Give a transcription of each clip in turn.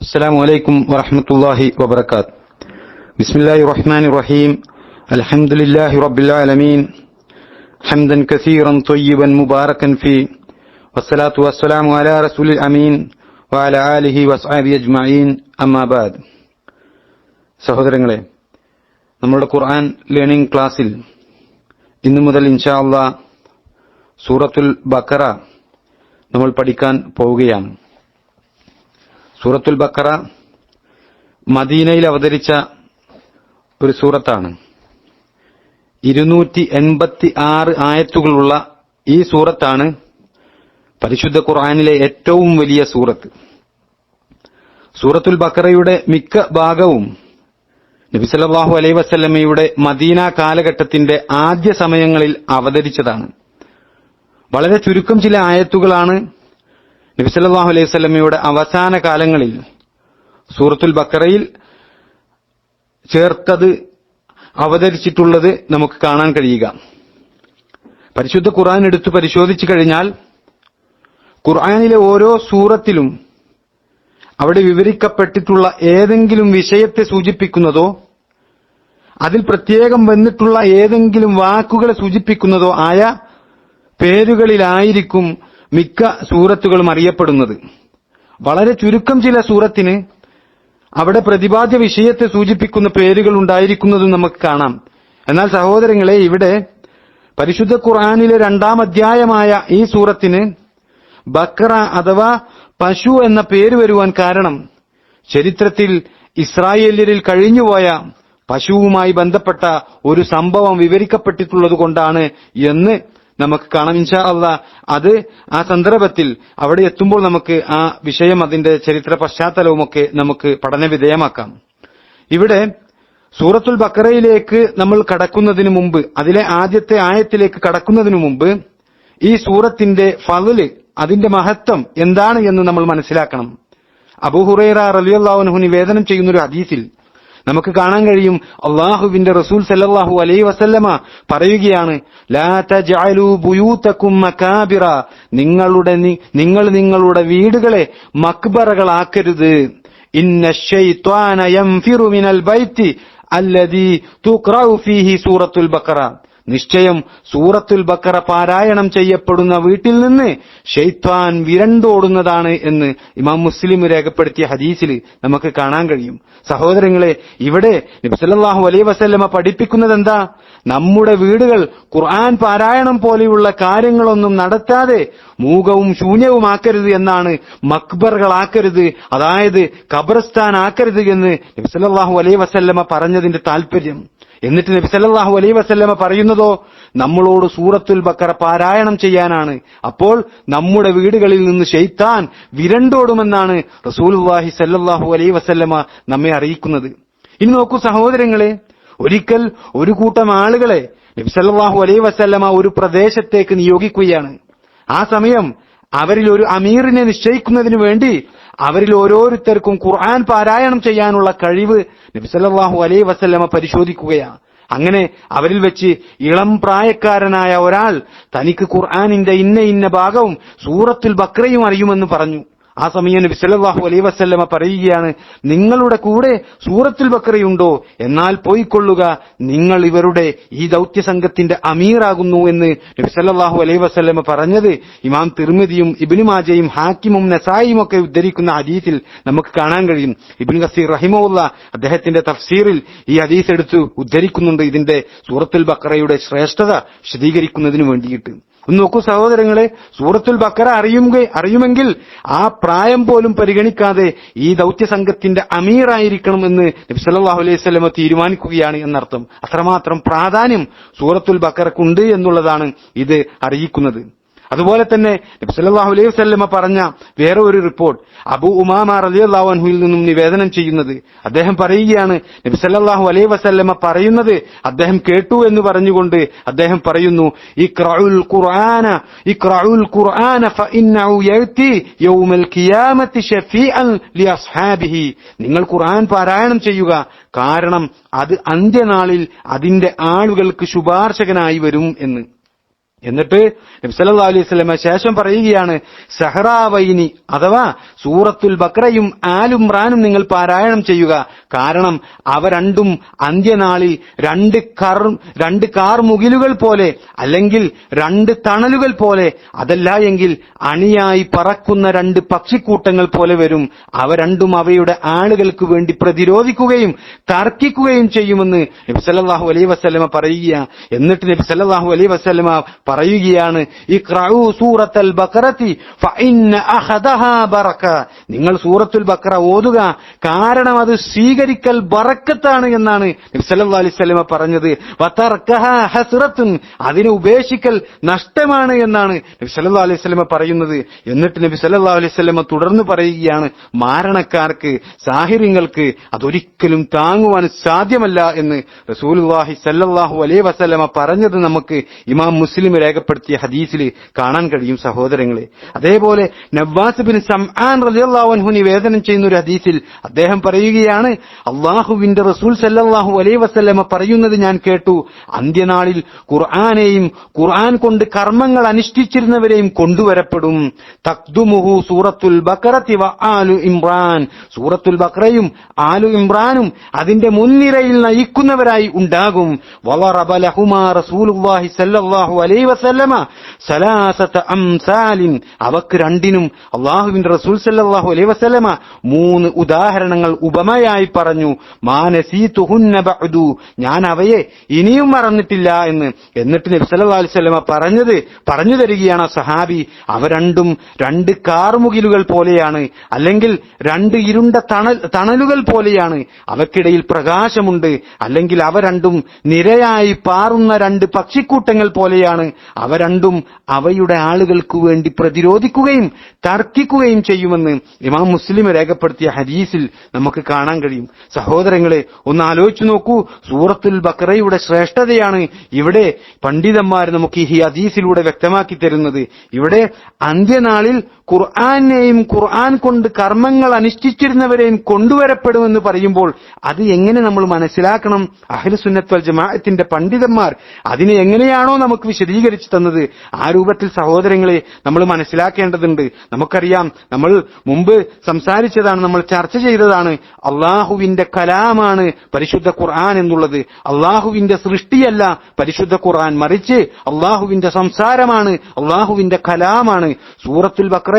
السلام عليكم ورحمة الله وبركاته. بسم الله الرحمن الرحيم. الحمد لله رب العالمين حمدا كثيرا طيبا مباركا فيه والصلاة والسلام على رسول الأمين وعلى آله وصحبه أجمعين أما بعد. സഹോദരങ്ങളെ, നമ്മളുടെ ഖുർആൻ ലേണിംഗ് ക്ലാസ്സിൽ ഇന്നു മുതൽ ഇൻഷാ അല്ലാഹ് സൂറത്തുൽ ബഖറ നമ്മൾ പഠിക്കാൻ പോവുകയാണ്. സൂറത്തുൽ ബഖറ മദീനയിൽ അവതരിച്ച ഒരു സൂറത്താണ്. 286 ആയത്തുകളുള്ള ഈ സൂറത്താണ് പരിശുദ്ധ ഖുർആനിലെ ഏറ്റവും വലിയ സൂറത്ത്. സൂറത്തുൽ ബഖറയുടെ മിക്ക ഭാഗവും നബി സല്ലല്ലാഹു അലൈഹി വസല്ലമയുടെ മദീന കാലഘട്ടത്തിന്റെ ആദ്യ സമയങ്ങളിൽ അവതരിച്ചതാണ്. വളരെ ചുരുക്കം ചില ആയത്തുകളാണ് നബി സല്ലല്ലാഹു അലൈഹി വസല്ലമയുടെ അവസാന കാലങ്ങളിൽ സൂറത്തുൽ ബഖറയിൽ ചേർത്തത് അവതരിച്ചിട്ടുള്ളത് നമുക്ക് കാണാൻ കഴിയുക. പരിശുദ്ധ ഖുർആൻ എടുത്തു പരിശോധിച്ചു കഴിഞ്ഞാൽ ഖുർആനിലെ ഓരോ സൂറത്തിലും അവിടെ വിവരിക്കപ്പെട്ടിട്ടുള്ള ഏതെങ്കിലും വിഷയത്തെ സൂചിപ്പിക്കുന്നതോ അതിൽ പ്രത്യേകം വന്നിട്ടുള്ള ഏതെങ്കിലും വാക്കുകളെ സൂചിപ്പിക്കുന്നതോ ആയ പേരുകളിലായിരിക്കും മിക്ക സൂറത്തുകളും അറിയപ്പെടുന്നത്. വളരെ ചുരുക്കം ചില സൂറത്തിന് അവിടെ പ്രതിപാദ്യ വിഷയത്തെ സൂചിപ്പിക്കുന്ന പേരുകൾ ഉണ്ടായിരിക്കുന്നതും നമുക്ക് കാണാം. എന്നാൽ സഹോദരങ്ങളെ, ഇവിടെ പരിശുദ്ധ ഖുർആനിലെ 2-ാം അധ്യായമായ ഈ സൂറത്തിന് ബഖറ അഥവാ പശു എന്ന പേര് വരുവാൻ കാരണം ചരിത്രത്തിൽ ഇസ്രായേല്യരിൽ കഴിഞ്ഞുപോയ പശുവുമായി ബന്ധപ്പെട്ട ഒരു സംഭവം വിവരിക്കപ്പെട്ടിട്ടുള്ളത് കൊണ്ടാണ് എന്ന് നമുക്ക് കാണാം. ഇൻഷാ അല്ലാഹ് അത് ആ സന്ദർഭത്തിൽ അവിടെ എത്തുമ്പോൾ നമുക്ക് ആ വിഷയം, അതിന്റെ ചരിത്ര പശ്ചാത്തലവുമൊക്കെ നമുക്ക് പഠനവിധേയമാക്കാം. ഇവിടെ സൂറത്തുൽ ബഖറയിലേക്ക് നമ്മൾ കടക്കുന്നതിന് മുമ്പ്, അതിലെ ആദ്യത്തെ ആയത്തിലേക്ക് കടക്കുന്നതിന് മുമ്പ് ഈ സൂറത്തിന്റെ ഫള്, അതിന്റെ മഹത്വം എന്താണ് എന്ന് നമ്മൾ മനസ്സിലാക്കണം. അബൂ ഹുറൈറ റളിയല്ലാഹു അൻഹു നിവേദനം ചെയ്യുന്ന ഒരു ഹദീസിൽ നമുക്ക് കാണാൻ കഴിയും, അല്ലാഹുവിന്റെ റസൂൽ സല്ലല്ലാഹു അലൈഹി വസല്ലമ പറയുകയാണ്, ലാ തജ്അലൂ ബുയൂതകും മകാബിറ, നിങ്ങൾ നിങ്ങളുടെ വീടുകളെ മക്ബറകളാക്കരുത്. ഇന്നശ്ശൈത്വാന യൻഫിറു മിനൽ ബൈത്തി അല്ലദീ തുഖറഉ ഫീഹി സൂറത്തുൽ ബഖറ, നിശ്ചയം സൂറത്തുൽ ബഖറ പാരായണം ചെയ്യപ്പെടുന്ന വീട്ടിൽ നിന്ന് ശൈത്വാൻ വിരണ്ടോടുന്നതാണ് എന്ന് ഇമാം മുസ്ലിം രേഖപ്പെടുത്തിയ ഹദീസിൽ നമുക്ക് കാണാൻ കഴിയും. സഹോദരങ്ങളെ, ഇവിടെ നബി സല്ലല്ലാഹു അലൈഹി വസല്ലമ പഠിപ്പിക്കുന്നത് എന്താ? നമ്മുടെ വീടുകൾ ഖുർആൻ പാരായണം പോലെയുള്ള കാര്യങ്ങളൊന്നും നടത്താതെ മൂകവും ശൂന്യവുമാക്കരുത് എന്നാണ്. മക്ബറുകളാക്കരുത്, അതായത് ഖബർസ്ഥാൻ ആക്കരുത് എന്ന് നബി സല്ലല്ലാഹു അലൈഹി വസല്ലമ പറഞ്ഞതിന്റെ താല്പര്യം. എന്നിട്ട് നബി സല്ലല്ലാഹു അലൈഹി വസല്ലമ പറയുന്നതോ നമ്മളോട് സൂറത്തുൽ ബഖറ പാരായണം ചെയ്യാനാണ്. അപ്പോൾ നമ്മുടെ വീടുകളിൽ നിന്ന് ശൈത്താൻ വിരണ്ടോടുമെന്നാണ് റസൂലുള്ളാഹി സല്ലല്ലാഹു അലൈഹി വസല്ലമ നമ്മെ അറിയിക്കുന്നത്. ഇനി നോക്കൂ സഹോദരങ്ങളെ, ഒരിക്കൽ ഒരു കൂട്ടം ആളുകളെ നബി സല്ലല്ലാഹു അലൈഹി വസല്ലമ ഒരു പ്രദേശത്തേക്ക് നിയോഗിക്കുകയാണ്. ആ സമയം അവരിൽ ഒരു അമീറിനെ നിശ്ചയിക്കുന്നതിന് വേണ്ടി അവരിൽ ഓരോരുത്തർക്കും ഖുർആൻ പാരായണം ചെയ്യാനുള്ള കഴിവ് നബി സല്ലല്ലാഹു അലൈഹി വസല്ലമ പരിശോധിക്കുകയാണ്. അങ്ങനെ അവരിൽ വെച്ച് ഇളം പ്രായക്കാരനായ ഒരാൾ തനിക്ക് ഖുർആനിന്റെ ഇന്ന ഭാഗവും സൂറത്തുൽ ബഖറയും അറിയുമെന്ന് പറഞ്ഞു. ആ സമയം നബി സല്ലല്ലാഹു അലൈഹി വസല്ലമ പറയുകയാണ്, നിങ്ങളുടെ കൂടെ സൂറത്തുൽ ബഖറയുണ്ടോ? എന്നാൽ പോയിക്കൊള്ളുക, നിങ്ങൾ ഇവരുടെ ഈ ദൗത്യ സംഘത്തിന്റെ അമീറാകുന്നു എന്ന് നബി സല്ലല്ലാഹു അലൈഹി വസല്ലമ പറഞ്ഞത് ഇമാം തിർമിദിയും ഇബ്നു മാജയും ഹാക്കിമും നസായിയും ഒക്കെ ഉദ്ധരിക്കുന്ന ഹദീസിൽ നമുക്ക് കാണാൻ കഴിയും. ഇബ്നു കസീർ റഹിമഹുല്ലാഹ് അദ്ദേഹത്തിന്റെ തഫ്സീറിൽ ഈ ഹദീസ് എടുത്ത് ഉദ്ധരിക്കുന്നുണ്ട്, ഇതിന്റെ സൂറത്തുൽ ബഖറയുടെ ശ്രേഷ്ഠത വിശദീകരിക്കുന്നതിന് വേണ്ടിയിട്ട്. ഒന്ന് നോക്കൂ സഹോദരങ്ങളെ, സൂറത്തുൽ ബഖറ അറിയുമെങ്കിൽ ആ പ്രായം പോലും പരിഗണിക്കാതെ ഈ ദൗത്യ സംഘത്തിന്റെ അമീറായിരിക്കണം എന്ന് നബി സല്ലല്ലാഹു അലൈഹി വസല്ലമ തീരുമാനിക്കുകയാണ് എന്നർത്ഥം. അത്രമാത്രം പ്രാധാന്യം സൂറത്തുൽ ബഖറക്കുണ്ട് എന്നുള്ളതാണ് ഇത് അറിയിക്കുന്നത്. അതുപോലെ തന്നെ നബി സല്ലല്ലാഹു അലൈഹി വസല്ലമ പറഞ്ഞ വേറെ ഒരു റിപ്പോർട്ട് അബൂ ഉമാമ റളിയല്ലാഹു അൻഹുവിൽ നിന്നും നിവേദനം ചെയ്യുന്നത്, അദ്ദേഹം പറയുകയാണ്, നബി സല്ലല്ലാഹു അലൈഹി വസല്ലമ പറയുന്നത് അദ്ദേഹം കേട്ടു എന്ന് പറഞ്ഞുകൊണ്ട് അദ്ദേഹം പറയുന്നു, ഇഖ്റഉൽ ഖുർആന ഫഇന്നഹു യഅതി യൗമൽ ഖിയാമത്തി ശഫീഅൻ ലിഅസ്ഹാബിഹി, നിങ്ങൾ ഖുർആൻ പാരായണം ചെയ്യുക, കാരണം അത് അന്ത്യനാളിൽ അതിന്റെ ആളുകൾക്ക് ശുപാർശകനായി വരും എന്ന്. എന്നിട്ട് നബി സല്ലല്ലാഹു അലൈഹി വസല്ലം ശേഷം പറയുകയാണ്, സഹറാവൈനി അഥവാ സൂറത്തുൽ ബഖറയും ആൽ ഇംറാനും നിങ്ങൾ പാരായണം ചെയ്യുക. കാരണം അവ രണ്ടും അന്ത്യനാളിൽ രണ്ട് കാർമുകിലുകൾ പോലെ, അല്ലെങ്കിൽ രണ്ട് തണലുകൾ പോലെ, അതല്ല എങ്കിൽ അണിയായി പറക്കുന്ന രണ്ട് പക്ഷിക്കൂട്ടങ്ങൾ പോലെ വരും. അവ രണ്ടും അവയുടെ ആളുകൾക്ക് വേണ്ടി പ്രതിരോധിക്കുകയും തർക്കിക്കുകയും ചെയ്യുമെന്ന് നബി സല്ലല്ലാഹു അലൈഹി വസല്ലം പറയുക. എന്നിട്ട് നബി സല്ലല്ലാഹു അലൈഹി വസല്ലം പറയുകയാണ്, ഇഖ്റഉ സൂറത്തുൽ ബഖറതി ഫഇന്ന അഖദഹാ ബറക. നിങ്ങൾ സൂറത്തുൽ ബഖറ ഓതുക, കാരണം അത് സ്വീകരിക്കൽ ബറക്കത്താണ് എന്നാണ് നബി സല്ലല്ലാഹു അലൈഹി വസല്ലം പറഞ്ഞത്. വതർകഹാ ഹസ്റത്തുൻ, അതിനെ ഉപേക്ഷിക്കൽ നഷ്ടമാണ് എന്നാണ് നബി സല്ലല്ലാഹു അലൈഹി വസല്ലം പറയുന്നത്. എന്നിട്ട് നബി സല്ലല്ലാഹു അലൈഹി വസല്ലം തുടർന്ന് പറയുകയാണ്, മാരണക്കാർക്ക്, സാഹിര്യങ്ങൾക്ക് അതൊരിക്കലും താങ്ങുവാൻ സാധ്യമല്ല എന്ന് റസൂലുള്ളാഹി സല്ലല്ലാഹു അലൈഹി വസല്ലം പറഞ്ഞത് നമുക്ക് ഇമാം മുസ്ലിം രേഖപ്പെടുത്തിയ ഹദീസിൽ കാണാൻ കഴിയും സഹോദരങ്ങളെ. അതേപോലെ നവാസ് ബിൻ സംആൻ റളിയല്ലാഹു അൻഹു നിവേദനം ചെയ്യുന്ന ഒരു ഹദീസിൽ അദ്ദേഹം പറയുകയാണ്, അല്ലാഹുവിന്റെ റസൂൽ സല്ലല്ലാഹു അലൈഹി വസല്ലം പറയുന്നത് ഞാൻ കേട്ടു, അന്ത്യനാളിൽ ഖുർആനെയും ഖുർആൻ കൊണ്ട് കർമ്മങ്ങൾ അനുഷ്ഠിച്ചിരുന്നവരെയും കൊണ്ടുവരപ്പെടും. തഖ്ദുമുഹു സൂറത്തുൽ ബഖറതി വ ആലു ഇംറാൻ. സൂറത്തുൽ ബഖറയും ആലു ഇംറാനും അതിന്റെ മുൻനിരയിൽ നയിക്കുന്നവരായി ഉണ്ടാകും. വളറബ ലഹുമാ റസൂലുള്ളാഹി സല്ലല്ലാഹു അലൈഹി വസല്ലമ സലാസത അംസാലിൻ. അവക്ക് രണ്ടിനും അല്ലാഹുവിന്റെ റസൂൽ സല്ലല്ലാഹു അലൈഹി വസല്ലമ 3 ഉദാഹരണങ്ങൾ ഉപമയായി പറഞ്ഞു. മാനസീതുഹുന്ന ബഅദു, ഞാൻ അവയെ ഇനിയും മറന്നിട്ടില്ല എന്ന്. എന്നിട്ട് നബി സല്ലല്ലാഹു അലൈഹി വസല്ലമ പറഞ്ഞു തരികയാണ് സഹാബി, അവ രണ്ടും രണ്ട് കാർമുകിലുകൾ പോലെയാണ്, അല്ലെങ്കിൽ രണ്ട് ഇരുണ്ട തണലുകൾ പോലെയാണ്. അവക്കിടയിൽ പ്രകാശമുണ്ട്, അല്ലെങ്കിൽ അവ രണ്ടും നിരയായി പാറുന്ന രണ്ട് പക്ഷിക്കൂട്ടങ്ങൾ പോലെയാണ്. അവ രണ്ടും അവയുടെ ആളുകൾക്ക് വേണ്ടി പ്രതിരോധിക്കുകയും തർക്കിക്കുകയും ചെയ്യുമെന്ന് ഇമാം മുസ്ലിം രേഖപ്പെടുത്തിയ ഹദീസിൽ നമുക്ക് കാണാൻ കഴിയും. സഹോദരങ്ങളെ, ഒന്ന് ആലോചിച്ചു നോക്കൂ, സൂറത്തുൽ ബഖറയുടെ ശ്രേഷ്ഠതയാണ് ഇവിടെ പണ്ഡിതന്മാർ നമുക്ക് ഈ ഹദീസിലൂടെ വ്യക്തമാക്കി തരുന്നത്. ഇവിടെ അന്ത്യനാളിൽ ഖുർആനെയും ഖുർആൻ കൊണ്ട് കർമ്മങ്ങൾ അനുഷ്ഠിച്ചിരുന്നവരെയും കൊണ്ടുവരപ്പെടുമെന്ന് പറയുമ്പോൾ അത് എങ്ങനെ നമ്മൾ മനസ്സിലാക്കണം? അഹ്ലുസുന്നത്ത് വൽ ജമാഅത്തിന്റെ പണ്ഡിതന്മാർ അതിനെ എങ്ങനെയാണോ നമുക്ക് വിശദീകരിച്ചു തന്നത്, ആ രൂപത്തിൽ സഹോദരങ്ങളെ നമ്മൾ മനസ്സിലാക്കേണ്ടതുണ്ട്. നമുക്കറിയാം, നമ്മൾ മുമ്പ് സംസാരിച്ചതാണ്, നമ്മൾ ചർച്ച ചെയ്തതാണ്, അള്ളാഹുവിന്റെ കലാമാണ് പരിശുദ്ധ ഖുർആൻ എന്നുള്ളത്. അള്ളാഹുവിന്റെ സൃഷ്ടിയല്ല പരിശുദ്ധ ഖുർആൻ, മറിച്ച് അള്ളാഹുവിന്റെ സംസാരമാണ്, അള്ളാഹുവിന്റെ കലാമാണ്. സൂറത്തുൽ ബഖറയും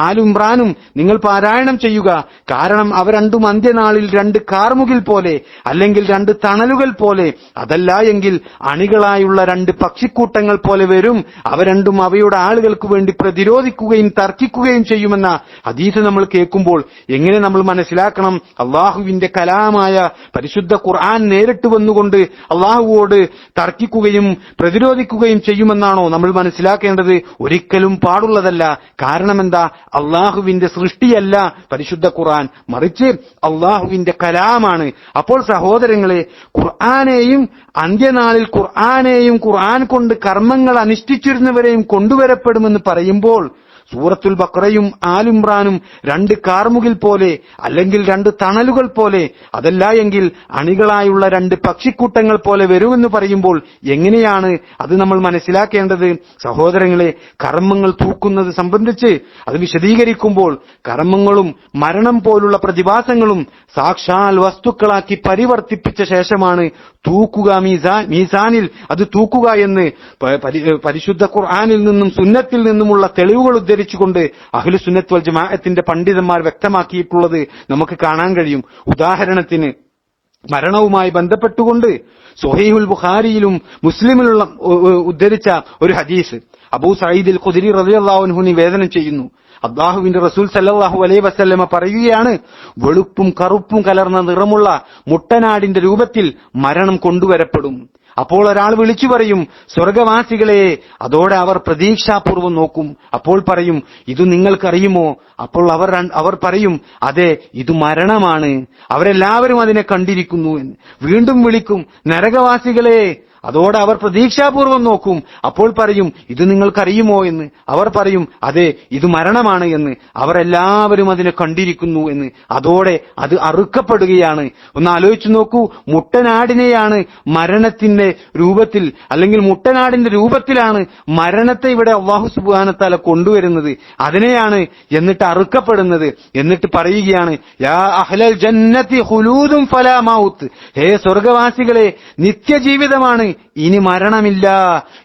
ആലു ഇംറാനും നിങ്ങൾ പാരായണം ചെയ്യുക, കാരണം അവ രണ്ടും അന്ത്യനാളിൽ രണ്ട് കാർമുകിൽ പോലെ, അല്ലെങ്കിൽ രണ്ട് തണലുകൾ പോലെ, അതല്ല എങ്കിൽ അണികളായുള്ള രണ്ട് പക്ഷിക്കൂട്ടങ്ങൾ പോലെ വരും. അവ രണ്ടും അവയുടെ ആളുകൾക്ക് വേണ്ടി പ്രതിരോധിക്കുകയും തർക്കിക്കുകയും ചെയ്യുമെന്ന ഹദീസ് നമ്മൾ കേൾക്കുമ്പോൾ എങ്ങനെ നമ്മൾ മനസ്സിലാക്കണം? അള്ളാഹുവിന്റെ കലാമായ പരിശുദ്ധ ഖുർആൻ നേരിട്ട് വന്നുകൊണ്ട് അള്ളാഹുവോട് തർക്കിക്കുകയും പ്രതിരോധിക്കുകയും ചെയ്യുമെന്നാണോ നമ്മൾ മനസ്സിലാക്കേണ്ടത്? ഒരിക്കലും പാടുള്ളതല്ല. കാരണം എന്താ? അള്ളാഹുവിന്റെ സൃഷ്ടിയല്ല പരിശുദ്ധ ഖുർആൻ, മറിച്ച് അള്ളാഹുവിന്റെ കലാമാണ്. അപ്പോൾ സഹോദരങ്ങളെ, ഖുർആനെയും അന്ത്യനാളിൽ ഖുർആനെയും ഖുർആൻ കൊണ്ട് കർമ്മങ്ങൾ അനുഷ്ഠിച്ചിരുന്നവരെയും കൊണ്ടുവരപ്പെടുമെന്ന് പറയുമ്പോൾ സൂറത്തുൽ ബഖറയും ആൽ ഇംറാനും രണ്ട് കാർമുകിൽ പോലെ, അല്ലെങ്കിൽ രണ്ട് തണലുകൾ പോലെ, അതല്ല എങ്കിൽ അണികളായുള്ള രണ്ട് പക്ഷിക്കൂട്ടങ്ങൾ പോലെ വരുമെന്ന് പറയുമ്പോൾ എങ്ങനെയാണ് അത് നമ്മൾ മനസ്സിലാക്കേണ്ടത്? സഹോദരങ്ങളെ, കർമ്മങ്ങൾ തൂക്കുന്നത് സംബന്ധിച്ച് അത് വിശദീകരിക്കുമ്പോൾ കർമ്മങ്ങളും മരണം പോലുള്ള പ്രതിഭാസങ്ങളും സാക്ഷാൽ വസ്തുക്കളാക്കി പരിവർത്തിപ്പിച്ച ശേഷമാണ് തൂക്കുക, മീസാനിൽ അത് തൂക്കുക എന്ന് പരിശുദ്ധ ഖുർആനിൽ നിന്നും സുന്നത്തിൽ നിന്നുമുള്ള തെളിവുകൾ ഉദ്ധരിച്ചുകൊണ്ട് അഹ്ലു സുന്നത്ത് വൽ ജമാഅത്തിന്റെ പണ്ഡിതന്മാർ വ്യക്തമാക്കിയിട്ടുള്ളത് നമുക്ക് കാണാൻ കഴിയും. ഉദാഹരണത്തിന്, മരണവുമായി ബന്ധപ്പെട്ടുകൊണ്ട് സ്വഹീഹുൽ ബുഖാരിയിലും മുസ്ലിമിലുള്ള ഉദ്ധരിച്ച ഒരു ഹദീസ് അബൂ സഈദ് അൽ ഖുദരി റളിയല്ലാഹു അൻഹു നിവേദനം ചെയ്യുന്നു. അല്ലാഹുവിന്റെ റസൂൽ സല്ലല്ലാഹു അലൈഹി വസല്ലമ പറയുകയാണ്, വെളുപ്പും കറുപ്പും കലർന്ന നിറമുള്ള മുട്ടനാടിന്റെ രൂപത്തിൽ മരണം കൊണ്ടുവരപ്പെടും. അപ്പോൾ ഒരാൾ വിളിച്ചു പറയും, സ്വർഗവാസികളെ. അതോടെ അവർ പ്രതീക്ഷാപൂർവ്വം നോക്കും. അപ്പോൾ പറയും, ഇത് നിങ്ങൾക്കറിയുമോ? അപ്പോൾ അവർ പറയും, അതെ, ഇത് മരണമാണ്. അവരെല്ലാവരും അതിനെ കണ്ടിരിക്കുന്നു എന്ന്. വീണ്ടും വിളിക്കും, നരകവാസികളെ. അതോടെ അവർ പ്രതീക്ഷാപൂർവം നോക്കും. അപ്പോൾ പറയും, ഇത് നിങ്ങൾക്കറിയുമോ എന്ന്. അവർ പറയും, അതെ, ഇത് മരണമാണ് എന്ന്. അവർ എല്ലാവരും അതിനെ കണ്ടിരിക്കുന്നു എന്ന്. അതോടെ അത് അറുക്കപ്പെടുകയാണ്. ഒന്ന് ആലോചിച്ചു നോക്കൂ, മുട്ടനാടിനെയാണ് മരണത്തിന്റെ രൂപത്തിൽ, അല്ലെങ്കിൽ മുട്ടനാടിന്റെ രൂപത്തിലാണ് മരണത്തെ ഇവിടെ അല്ലാഹു സുബ്ഹാനഹു വ തആല കൊണ്ടുവരുന്നത്. അതിനെയാണ് എന്നിട്ട് അറുക്കപ്പെടുന്നത്. എന്നിട്ട് പറയുകയാണ്, യാ അഹ്ലൽ ജന്നതി ഖുലൂദുൻ ഫലാ മൗത്ത്, ഹേ സ്വർഗവാസികളെ, നിത്യജീവിതമാണ്, ഇനി മരണമില്ല.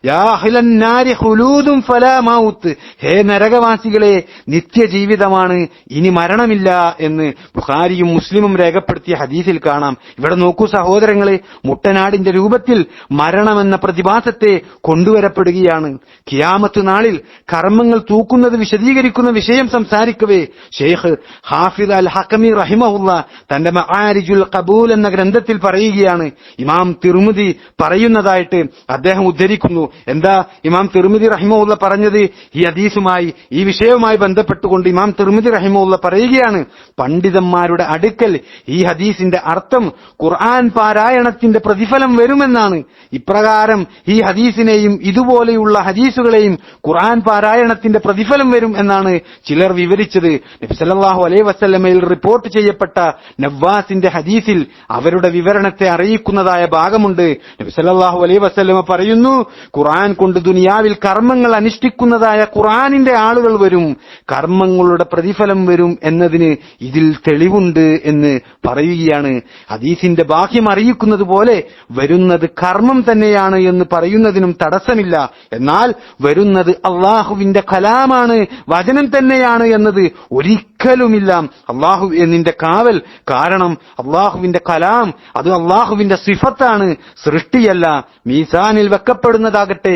യാ അഹ്ലൻ നാരി ഖുലൂദുൻ ഫലാ മൗത്ത്, ഹേ നരകവാസികളെ, നിത്യജീവിതമാണ്, ഇനി മരണമില്ല എന്ന് ബുഖാരിയും മുസ്ലിമും രേഖപ്പെടുത്തിയ ഹദീസിൽ കാണാം. ഇവിടെ നോക്കൂ സഹോദരങ്ങളെ, മുട്ടനാടിന്റെ രൂപത്തിൽ മരണമെന്ന പ്രതിഭാസത്തെ കൊണ്ടുവരപ്പെടുകയാണ്. ഖിയാമത്ത് നാളിൽ കർമ്മങ്ങൾ തൂക്കുന്നത് വിശദീകരിക്കുന്ന വിഷയം സംസാരിക്കവേ ഷെയ്ഖ് ഹാഫിദ് അൽ ഹക്കമി റഹിമഹുല്ലാ തന്റെ മആരിജുൽ ഖബൂൽ എന്ന ഗ്രന്ഥത്തിൽ പറയുകയാണ്. ഇമാം തിർമിദി പറയുന്നതായിട്ട് അദ്ദേഹം ഉദ്ധരിക്കുന്നു. എന്താ ഇമാം തിർമിദി റഹിമഹുല്ലാ പറഞ്ഞത്? ഈ ഹദീസുമായി, ഈ വിഷയവുമായി ബന്ധപ്പെട്ടുകൊണ്ട് ഇമാം തിർമിദി റഹിമഹുല്ലാ പറയുകയാണ്, പണ്ഡിതന്മാരുടെ അടുക്കൽ ഈ ഹദീസിന്റെ അർത്ഥം ഖുർആൻ പാരായണത്തിന്റെ പ്രതിഫലം വരുമെന്നാണ്. ഇപ്രകാരം ഈ ഹദീസിനെയും ഇതുപോലെയുള്ള ഹദീസുകളെയും ഖുർആൻ പാരായണത്തിന്റെ പ്രതിഫലം വരും എന്നാണ് ചിലർ വിവരിച്ചത്. നബി സല്ലല്ലാഹു അലൈഹി വസല്ലമയിൽ റിപ്പോർട്ട് ചെയ്യപ്പെട്ട നവ്വാസിന്റെ ഹദീസിൽ അവരുടെ വിവരണത്തെ അറിയിക്കുന്നതായ ഭാഗമുണ്ട്. നബി സല്ലല്ലാഹു അലൈഹി വസല്ലമ പറയുന്നു, ഖുർആൻ കൊണ്ട് ദുനിയാവിൽ കർമ്മങ്ങൾ അനുഷ്ഠിക്കുന്നതായ ഖുർആനിന്റെ ആളുകൾ വരും, കർമ്മങ്ങളുടെ പ്രതിഫലം വരും എന്നതിന് ഇതിൽ തെളിവുണ്ട് എന്ന് പറയുകയാണ്. ഹദീസിന്റെ ബാഹ്യം അറിയിക്കുന്നത് പോലെ വരുന്നത് കർമ്മം തന്നെയാണ് എന്ന് പറയുന്നതിനും തടസ്സമില്ല. എന്നാൽ വരുന്നത് അള്ളാഹുവിന്റെ കലാമാണ്, വചനം തന്നെയാണ് എന്നത് ഒരിക്കലുമില്ല. അള്ളാഹു എന്നിന്റെ കാവൽ. കാരണം അള്ളാഹുവിന്റെ കലാം അത് അള്ളാഹുവിന്റെ സിഫത്താണ്, സൃഷ്ടിയല്ല. മീസാനിൽ വെക്കപ്പെടുന്നതാകട്ടെ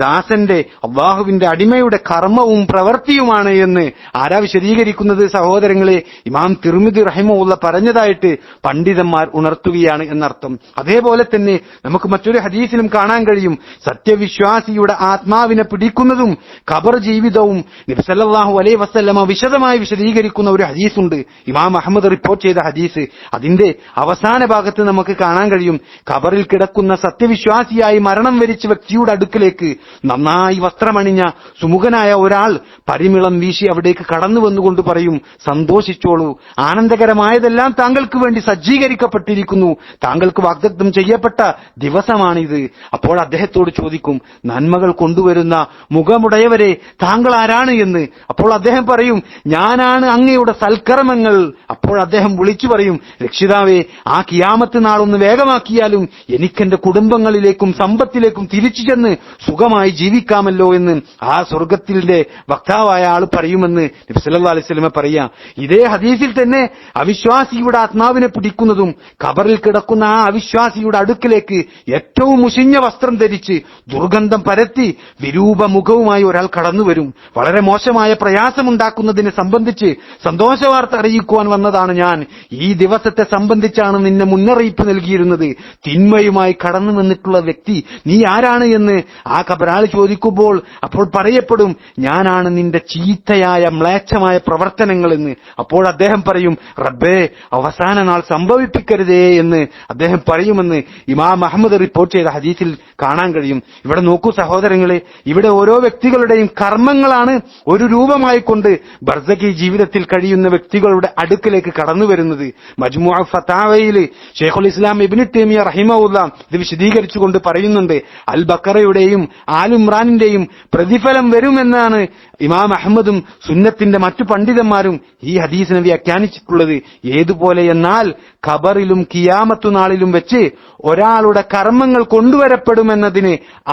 ദാസന്റെ, അള്ളാഹുവിന്റെ അടിമയുടെ കർമ്മവും പ്രവൃത്തിയുമാണ് എന്ന് ആരാ വിശദീകരിക്കുന്നത് സഹോദരങ്ങളെ? ഇമാം തിർമിദി റഹിമഹുല്ലാ പറഞ്ഞതായിട്ട് പണ്ഡിതന്മാർ ഉണർത്തുകയാണ് എന്നർത്ഥം. അതേപോലെ തന്നെ നമുക്ക് മറ്റൊരു ഹദീസിലും കാണാൻ കഴിയും, സത്യവിശ്വാസിയുടെ ആത്മാവിനെ പിടിക്കുന്നതും ഖബർ ജീവിതവും നബി സല്ലല്ലാഹു അലൈഹി വസല്ലമ വിശദമായി വിശദീകരിക്കുന്ന ഒരു ഹദീസുണ്ട്. ഇമാം അഹ്മദ് റിപ്പോർട്ട് ചെയ്ത ഹദീസ്. അതിന്റെ അവസാന ഭാഗത്ത് നമുക്ക് കാണാൻ കഴിയും, ഖബറിൽ കിടക്കുന്ന സത്യവിശ്വാസിയായി മരണം വരിച്ച വ്യക്തിയുടെ അടുക്കലേക്ക് നന്നായി വസ്ത്രമണിഞ്ഞ സുമുഖനായ ഒരാൾ പരിമിളം വീശി അവിടേക്ക് കടന്നു വന്നുകൊണ്ട് പറയും, സന്തോഷിച്ചോളൂ, ആനന്ദകരമായതെല്ലാം താങ്കൾക്ക് വേണ്ടി സജ്ജീകരിക്കപ്പെട്ടിരിക്കുന്നു, താങ്കൾക്ക് വാഗ്ദത്തം ചെയ്യപ്പെട്ട ദിവസമാണിത്. അപ്പോൾ അദ്ദേഹത്തോട് ചോദിക്കും, നന്മകൾ കൊണ്ടുവരുന്ന മുഖമുടയവരെ, താങ്കൾ ആരാണ് എന്ന്. അപ്പോൾ അദ്ദേഹം പറയും, ഞാനാണ് അങ്ങയുടെ സൽക്കർമ്മങ്ങൾ. അപ്പോൾ അദ്ദേഹം വിളിച്ചു പറയും, രക്ഷിതാവേ, ആ കിയാമത്ത് നാളൊന്ന് വേഗമാക്കിയാലും എനിക്കെന്റെ കുടുംബങ്ങളിലേക്കും സമ്പത്തിലേക്കും തിരിച്ചു ചെന്ന് സുഖമായി ജീവിക്കാമല്ലോ എന്ന് ആ സ്വർഗത്തിന്റെ വക്താവായ ആൾ പറയുമെന്ന് നബി സല്ലല്ലാഹു അലൈഹി വസല്ലം പറയാ. ഇതേ ഹദീസിൽ തന്നെ അവിശ്വാസിയുടെ ആത്മാവിനെ പിടിക്കുന്നതും ഖബറിൽ കിടക്കുന്ന ആ അവിശ്വാസിയുടെ അടുക്കിലേക്ക് ഏറ്റവും മുഷിഞ്ഞ വസ്ത്രം ധരിച്ച് ദുർഗന്ധം പരത്തി വിരൂപ മുഖവുമായി ഒരാൾ കടന്നു വരും. വളരെ മോശമായ പ്രയാസമുണ്ടാക്കുന്നതിനെ സംബന്ധിച്ച് സന്തോഷവാർത്ത അറിയിക്കുവാൻ വന്നതാണ് ഞാൻ. ഈ ദിവസത്തെ സംബന്ധിച്ചാണ് നിന്നെ മുന്നറിയിപ്പ് നൽകിയിരുന്നത്. തിന്മയുമായി കടന്നു വന്നിട്ടുള്ള വ്യക്തി നീ ആരാണ് എന്ന് ആ ഖബറാളി ചോദിക്കുമ്പോൾ അപ്പോൾ പറയപ്പെടും, ഞാനാണ് നിന്റെ ചീത്തയായ മ്ലേച്ഛമായ പ്രവർത്തനങ്ങൾ എന്ന്. അപ്പോൾ അദ്ദേഹം പറയും, റബ്ബേ, അവസാന നാൾ സംഭവിപ്പിക്കരുതേ എന്ന് അദ്ദേഹം പറയുമെന്ന് ഇമാം അഹ്മദ് റിപ്പോർട്ട് ചെയ്ത ഹദീസിൽ കാണാൻ കഴിയും. ഇവിടെ നോക്കൂ സഹോദരങ്ങളെ, ഇവിടെ ഓരോ വ്യക്തികളുടെയും കർമ്മങ്ങളാണ് ഒരു രൂപമായി കൊണ്ട് ബർസഖി ജീവിതത്തിൽ കഴിയുന്ന വ്യക്തികളുടെ അടുക്കലേക്ക് കടന്നു വരുന്നത്. മജ്മുഅ ഫതാവയിൽ ശൈഖുൽ ഇസ്ലാം ഇബ്നു തൈമിയ റഹിമഹുല്ലാ ഇത് വിശദീകരിച്ചുകൊണ്ട് പറയുന്നുണ്ട്, അൽ ബഖറയുടെയും ആൽ ഇംറാനിന്റെയും പ്രതിഫലം വരുമെന്നാണ് ഇമാം അഹ്മദും സുന്നത്തിന്റെ മറ്റു പണ്ഡിതന്മാരും ഈ ഹദീസിനെ വ്യാഖ്യാനിച്ചിട്ടുള്ളത്. ഏതുപോലെ എന്നാൽ ഖബറിലും കിയാമത്തു നാളിലും വെച്ച് ഒരാളുടെ കർമ്മങ്ങൾ കൊണ്ടുവരപ്പെടുമെന്നതിന്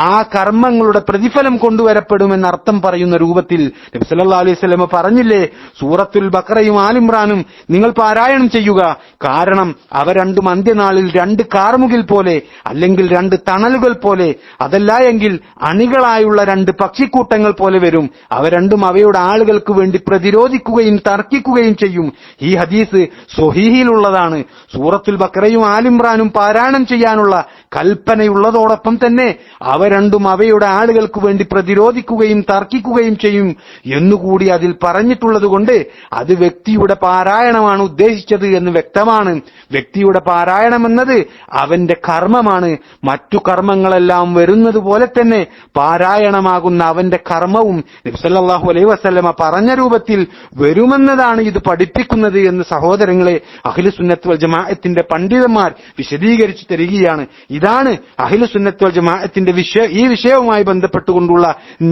ആ കർമ്മങ്ങളുടെ പ്രതിഫലം കൊണ്ടുവരപ്പെടുമെന്ന അർത്ഥം പറയുന്ന രൂപത്തിൽ നബി സല്ലല്ലാഹു അലൈഹി വസല്ലം പറഞ്ഞില്ലേ, സൂറത്തുൽ ബഖറയും ആൽ ഇംറാനും നിങ്ങൾ പാരായണം ചെയ്യുക, കാരണം അവ രണ്ടും അന്ത്യനാളിൽ രണ്ട് കാർമുകിൽ പോലെ അല്ലെങ്കിൽ രണ്ട് തണലുകൾ പോലെ, അതല്ല എങ്കിൽ അണികളായുള്ള രണ്ട് പക്ഷിക്കൂട്ടങ്ങൾ പോലെ വരും. അവ രണ്ടും അവയുടെ ആളുകൾക്ക് വേണ്ടി പ്രതിരോധിക്കുകയും തർക്കിക്കുകയും ചെയ്യും. ഈ ഹദീസ് സ്വഹീഹിലുള്ളതാണ്. സൂറത്തുൽ ബഖറയും ആൽ ഇംറാനും പാരായണം ചെയ്യാനുള്ള കൽപ്പനയുള്ളതോടൊപ്പം തന്നെ അവ രണ്ടും അവയുടെ ആളുകൾക്ക് വേണ്ടി പ്രതിരോധിക്കുകയും തർക്കിക്കുകയും ചെയ്യും എന്നുകൂടി അതിൽ പറഞ്ഞിട്ടുള്ളത് കൊണ്ട് അത് വ്യക്തിയുടെ പാരായണമാണ് ഉദ്ദേശിച്ചത് എന്ന് വ്യക്തമാണ്. സ്വഭാവമാണ്. വ്യക്തിയുടെ പാരായണം എന്നത് അവന്റെ കർമ്മമാണ്. മറ്റു കർമ്മങ്ങളെല്ലാം വരുന്നത് പോലെ തന്നെ പാരായണമാകുന്ന അവന്റെ കർമ്മവും നബി സല്ലല്ലാഹു അലൈഹി വസല്ലമ പറഞ്ഞ രൂപത്തിൽ വരുമെന്നതാണ് ഇത് പഠിപ്പിക്കുന്നത് എന്ന് സഹോദരങ്ങളെ അഹ്ലുസുന്നത്ത് വൽ ജമാഅത്തിന്റെ പണ്ഡിതന്മാർ വിശദീകരിച്ചു തരികയാണ്. ഇതാണ് അഹ്ലുസുന്നത്ത് വൽ ജമാഅത്തിന്റെ ഈ വിഷയവുമായി ബന്ധപ്പെട്ടുകൊണ്ടുള്ള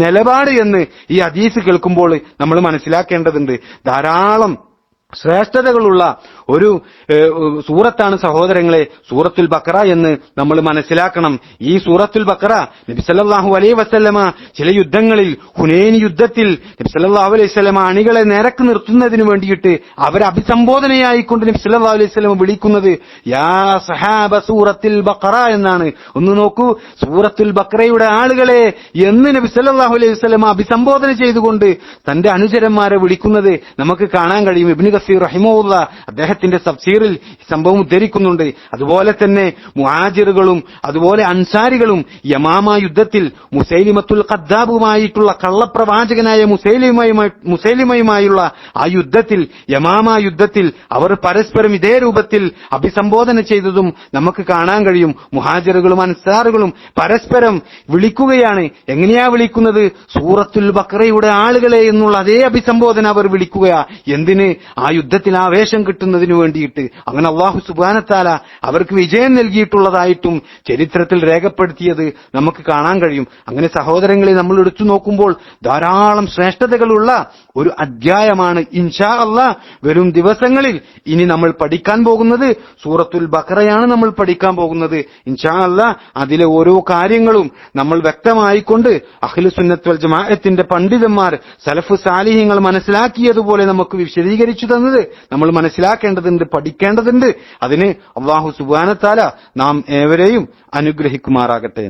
നിലപാട് എന്ന് ഈ ഹദീസ് കേൾക്കുമ്പോൾ നമ്മൾ മനസ്സിലാക്കേണ്ടതുണ്ട്. ധാരാളം ശ്രേഷ്ഠതകളുള്ള ഒരു സൂറത്താണ് സഹോദരങ്ങളെ സൂറത്തുൽ ബഖറ എന്ന് നമ്മൾ മനസ്സിലാക്കണം. ഈ സൂറത്തുൽ ബഖറ നബി സല്ലല്ലാഹു അലൈഹി വസല്ലമ ചില യുദ്ധങ്ങളിൽ ഹുനൈൻ യുദ്ധത്തിൽ നബി സല്ലല്ലാഹു അലൈഹി വസല്ലമ അണികളെ നിരക്ക് നിർത്തുന്നതിന് വേണ്ടിയിട്ട് അവരെ അഭിസംബോധനയായിക്കൊണ്ട് നബി സല്ലല്ലാഹു അലൈഹി വസല്ലമ വിളിക്കുന്നത് യാ സഹാബ സൂറത്തുൽ ബഖറ എന്നാണ്. ഒന്ന് നോക്കൂ, സൂറത്തുൽ ബഖറയുടെ ആളുകളെ എന്ന് നബി സല്ലല്ലാഹു അലൈഹി വസല്ലമ അഭിസംബോധന ചെയ്തുകൊണ്ട് തന്റെ അനുചരന്മാരെ വിളിക്കുന്നത് നമുക്ക് കാണാൻ കഴിയും. ഇബ്നു കസീർ റഹിമഹുല്ലാ അദ്ദേഹത്തിന്റെ തഫ്സീറിൽ സംഭവം ഉദ്ധരിക്കുന്നുണ്ട്. അതുപോലെ തന്നെ മുഹാജിറുകളും അതുപോലെ അൻസാരികളും യമാമ യുദ്ധത്തിൽ മുസൈലിമത്തുൽ ഖദ്ദാബുമായിട്ടുള്ള കള്ളപ്രവാചകനായ മുസൈലിമയുമായുള്ള ആ യുദ്ധത്തിൽ യമാമ യുദ്ധത്തിൽ അവർ പരസ്പരം ഇതേ രൂപത്തിൽ അഭിസംബോധന ചെയ്തതും നമുക്ക് കാണാൻ കഴിയും. മുഹാജിറുകളും അൻസാറുകളും പരസ്പരം വിളിക്കുകയാണ്. എങ്ങനെയാ വിളിക്കുന്നത്? സൂറത്തുൽ ബഖറയുടെ ആളുകളെ എന്നുള്ള അതേ അഭിസംബോധന അവർ വിളിക്കുക. എന്തിന്? ആ യുദ്ധത്തിൽ ആവേശം കിട്ടുന്നതിന് വേണ്ടിയിട്ട്. അങ്ങനെ അല്ലാഹു സുബ്ഹാനഹു വ തആല അവർക്ക് വിജയം നൽകിയിട്ടുള്ളതായിട്ടും ചരിത്രത്തിൽ രേഖപ്പെടുത്തിയത് നമുക്ക് കാണാൻ കഴിയും. അങ്ങനെ സഹോദരങ്ങളെ നമ്മൾ എടുത്തു നോക്കുമ്പോൾ ധാരാളം ശ്രേഷ്ഠതകളുള്ള ഒരു അധ്യായമാണ് ഇൻഷാ അല്ലാഹ്. വരും ദിവസങ്ങളിൽ ഇനി നമ്മൾ പഠിക്കാൻ പോകുന്നത് സൂറത്തുൽ ബഖറയാണ് നമ്മൾ പഠിക്കാൻ പോകുന്നത്. ഇൻഷാ അല്ലാഹ് അതിലെ ഓരോ കാര്യങ്ങളും നമ്മൾ വ്യക്തമായിക്കൊണ്ട് അഹ്ലുസുന്നത്ത് വൽ ജമാഅത്തിന്റെ പണ്ഡിതന്മാർ സലഫ് സാലിഹ്യങ്ങൾ മനസ്സിലാക്കിയതുപോലെ നമുക്ക് വിശദീകരിച്ചു തന്നത് നമ്മൾ മനസ്സിലാക്കേണ്ടതുണ്ട്, പഠിക്കേണ്ടതുണ്ട്. അതിന് അല്ലാഹു സുബ്ഹാനഹു വ തആല നാം ഏവരെയും അനുഗ്രഹിക്കുമാറാകട്ടെ.